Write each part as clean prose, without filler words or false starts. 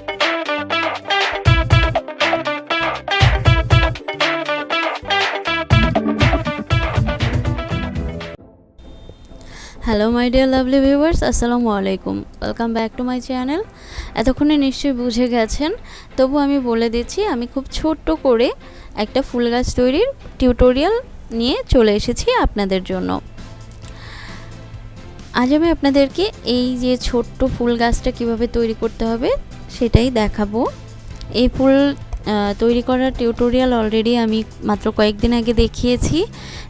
Hello my dear lovely viewers, আসসালামু আলাইকুম। Welcome back to my channel. এতক্ষণে নিশ্চয়ই বুঝে গেছেন, তবু আমি বলে দিচ্ছি, আমি খুব ছোট্ট করে একটা ফুল গাছ তৈরির টিউটোরিয়াল নিয়ে চলে এসেছি আপনাদের জন্য। আজ আমি আপনাদেরকে এই যে ছোট্ট ফুল গাছটা কিভাবে তৈরি করতে হবে সেটাই দেখাবো। এই ফুল তৈরি করার টিউটোরিয়াল অলরেডি আমি মাত্র কয়েকদিন আগে দেখিয়েছি,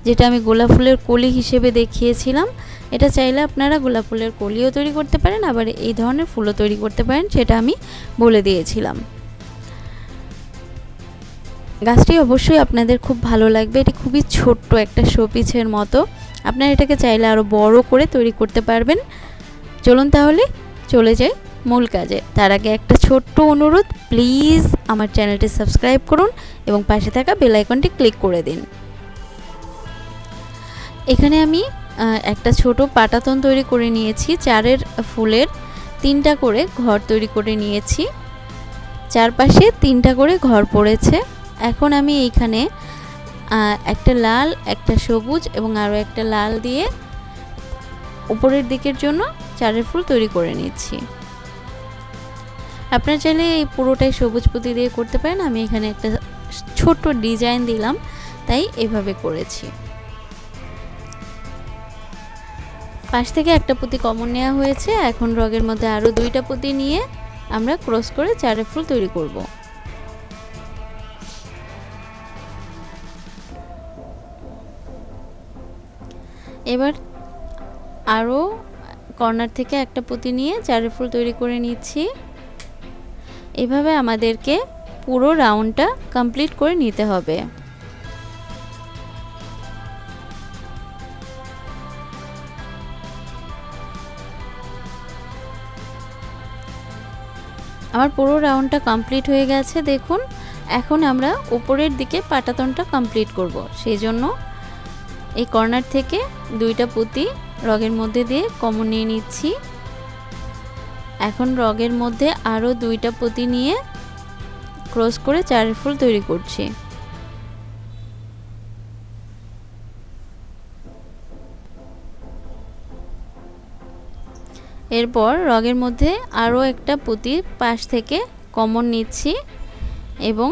যেটা আমি গোলাপ ফুলের কলি হিসেবে দেখিয়েছিলাম। এটা চাইলে আপনারা গোলাপ ফুলের কলিও তৈরি করতে পারেন, আবার এই ধরনের ফুলও তৈরি করতে পারেন, সেটা আমি বলে দিয়েছিলাম। গাছটি অবশ্যই আপনাদের খুব ভালো লাগবে। এটি খুবই ছোট্ট একটা শোপিসের মতো, আপনারা এটাকে চাইলে আরও বড় করে তৈরি করতে পারবেন। চলুন তাহলে চলে যাই মূল কাজে। তার আগে একটা ছোট্ট অনুরোধ, প্লিজ আমার চ্যানেলটি সাবস্ক্রাইব করুন এবং পাশে থাকা বেল আইকনটি ক্লিক করে দিন। এখানে আমি একটা ছোট পাটাতন তৈরি করে নিয়েছি। চারের ফুলের 3টা করে ঘর তৈরি করে নিয়েছি, চারপাশে 3টা করে ঘর পড়েছে। এখন আমি এইখানে একটা লাল, একটা সবুজ এবং আরও একটা লাল দিয়ে উপরের দিকের জন্য চারের ফুল তৈরি করে নিচ্ছি। আপনারা চাইলে এই পুরোটাই সবুজ পুঁতি দিয়ে করতে পারেন, আমি এখানে একটা ছোট্ট ডিজাইন দিলাম তাই এভাবে করেছি। পাশ থেকে একটা পুঁতি কমন নেওয়া হয়েছে। এখন রগের মধ্যে আরও 2টা পুঁতি নিয়ে আমরা ক্রস করে চারের ফুল তৈরি করব। এবার আরও কর্নার থেকে একটা পুঁতি নিয়ে চারের ফুল তৈরি করে নিচ্ছি। এভাবে আমাদেরকে পুরো রাউন্ডটা কমপ্লিট করে নিতে হবে। আমার পুরো রাউন্ডটা কমপ্লিট হয়ে গেছে দেখুন। এখন আমরা উপরের দিকে পাটাতনটা কমপ্লিট করব। সেই জন্য এই কর্নার থেকে 2টা পুঁতি রগের মধ্যে দিয়ে কমন নিয়ে নিচ্ছি। এখন রগের মধ্যে আরও 2টা পুঁতি নিয়ে ক্রস করে চারের ফুল তৈরি করছি। এরপর রগের মধ্যে আরও একটা পুঁতি পাশ থেকে কমন নিচ্ছি এবং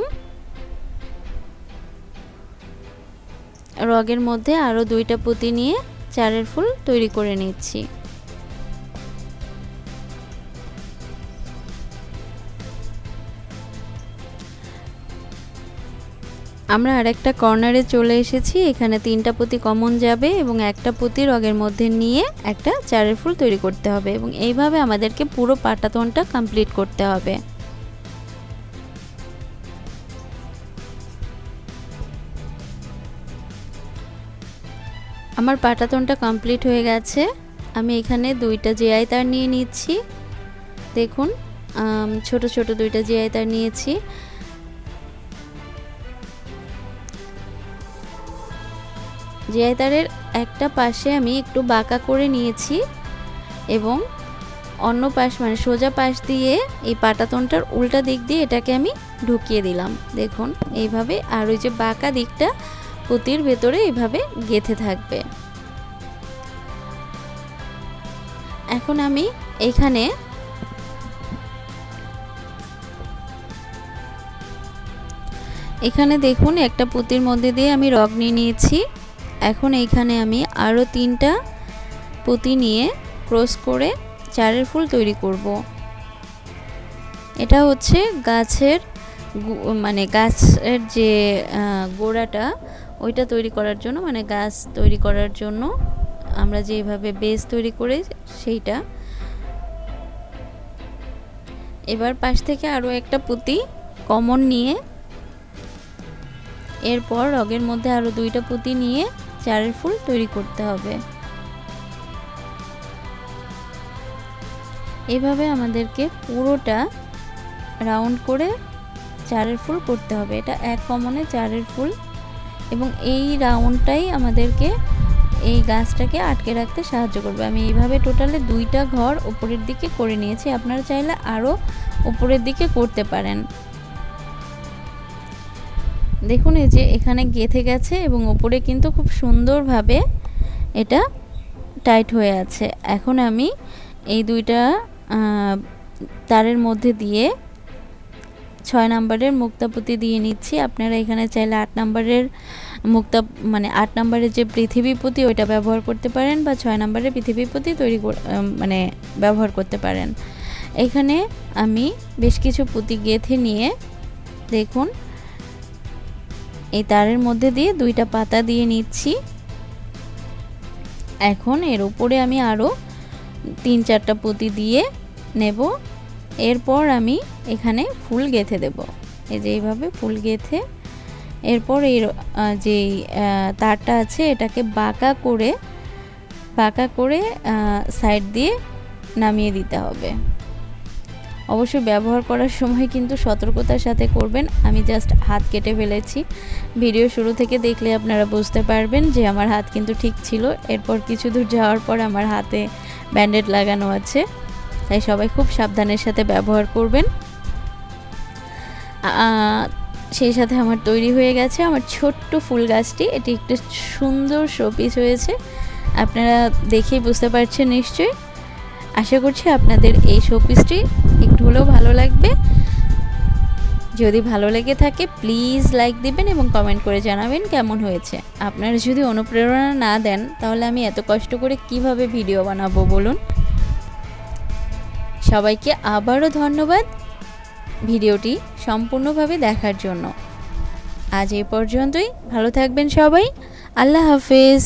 রগের মধ্যে আরও 2টা পুঁতি নিয়ে চারের ফুল তৈরি করে নিচ্ছি। আমরা আরেকটা কর্নারে চলে এসেছি। এখানে 3টা পুঁতি কমন যাবে এবং একটা পুঁতি রগের মধ্যে নিয়ে একটা চারের ফুল তৈরি করতে হবে এবং এইভাবে আমাদেরকে পুরো পাটাতনটা কমপ্লিট করতে হবে। আমার পাটাতনটা কমপ্লিট হয়ে গেছে। আমি এখানে 2টা জিআই তার নিয়ে নিচ্ছি। দেখুন ছোট ছোট 2টা জিআই তার নিয়েছি। জিআই তারের একটা পাশে আমি একটু বাঁকা করে নিয়েছি এবং অন্য পাশ মানে সোজা পাশ দিয়ে এই পাটাতনটার উল্টা দিক দিয়ে এটাকে আমি ঢুকিয়ে দিলাম। দেখুন এইভাবে, আর ওই যে বাঁকা দিকটা পুঁতির ভেতরে এইভাবে গেঁথে থাকবে। এখন আমি এখানে দেখুন একটা পুঁতির মধ্যে দিয়ে আমি রগ নিয়ে নিয়েছি। এখন এইখানে আমি আরও 3টা পুঁতি নিয়ে ক্রস করে চারের ফুল তৈরি করব। এটা হচ্ছে গাছের মানে গাছের যে গোড়াটা ওইটা তৈরি করার জন্য, মানে গাছ তৈরি করার জন্য আমরা যেভাবে বেস তৈরি করে সেইটা। এবার পাশ থেকে আরও একটা পুঁতি কমন নিয়ে এরপর রগের মধ্যে আরও 2টা পুঁতি নিয়ে চারের ফুল তৈরি করতে হবে। এভাবে আমাদেরকে পুরোটা রাউন্ড করে চারের ফুল করতে হবে। এটা এক কমনে চারের ফুল এবং এই রাউন্ডটাই আমাদেরকে এই গাছটাকে আটকে রাখতে সাহায্য করবে। আমি এইভাবে টোটালে 2টা ঘর উপরের দিকে করে নিয়েছি, আপনারা চাইলে আরও উপরের দিকে করতে পারেন। দেখুন এই যে এখানে গেঁথে গেছে এবং উপরে কিন্তু খুব সুন্দরভাবে এটা টাইট হয়ে আছে। এখন আমি এই 2টা তারের মধ্যে দিয়ে 6 নম্বরের মুক্তাপুঁতি দিয়ে নিচ্ছি। আপনারা এখানে চাইলে 8 নম্বরের মানে 8 নম্বরের যে পৃথিবী পুঁতি ওইটা ব্যবহার করতে পারেন, বা 6 নম্বরের পৃথিবী পুঁতি মানে ব্যবহার করতে পারেন। এখানে আমি বেশ কিছু পুঁতি গেঁথে নিয়ে দেখুন এই তারের মধ্যে দিয়ে 2টা পাতা দিয়ে নিচ্ছি। এখন এর উপরে আমি আরও 3-4টা পুঁতি দিয়ে নেব। এরপর আমি এখানে ফুল গেঁথে দেব, এই যে এইভাবে ফুল গেঁথে এরপর এই যে তারটা আছে এটাকে বাঁকা করে সাইড দিয়ে নামিয়ে দিতে হবে। অবশ্যই ব্যবহার করার সময় কিন্তু সতর্কতার সাথে করবেন। আমি জাস্ট হাত কেটে ফেলেছি, ভিডিও শুরু থেকে দেখলে আপনারা বুঝতে পারবেন যে আমার হাত কিন্তু ঠিক ছিল। এরপর কিছু দূর যাওয়ার পর আমার হাতে ব্যান্ডেড লাগানো আছে, তাই সবাই খুব সাবধানের সাথে ব্যবহার করবেন। সেই সাথে আমার তৈরি হয়ে গেছে আমার ছোট্ট ফুল গাছটি। এটি একটু সুন্দর শোপিস হয়েছে, আপনারা দেখেই বুঝতে পারছেন নিশ্চয়ই। আশা করছি আপনাদের এই শোপিসটি একটু হলেও ভালো লাগবে। যদি ভালো লেগে থাকে প্লিজ লাইক দিবেন এবং কমেন্ট করে জানাবেন কেমন হয়েছে। আপনারা যদি অনুপ্রেরণা না দেন তাহলে আমি এত কষ্ট করে কিভাবে ভিডিও বানাবো বলুন। সবাইকে আবারও ধন্যবাদ ভিডিওটি সম্পূর্ণভাবে দেখার জন্য। আজ এই পর্যন্তই, ভালো থাকবেন সবাই, আল্লাহ হাফেজ।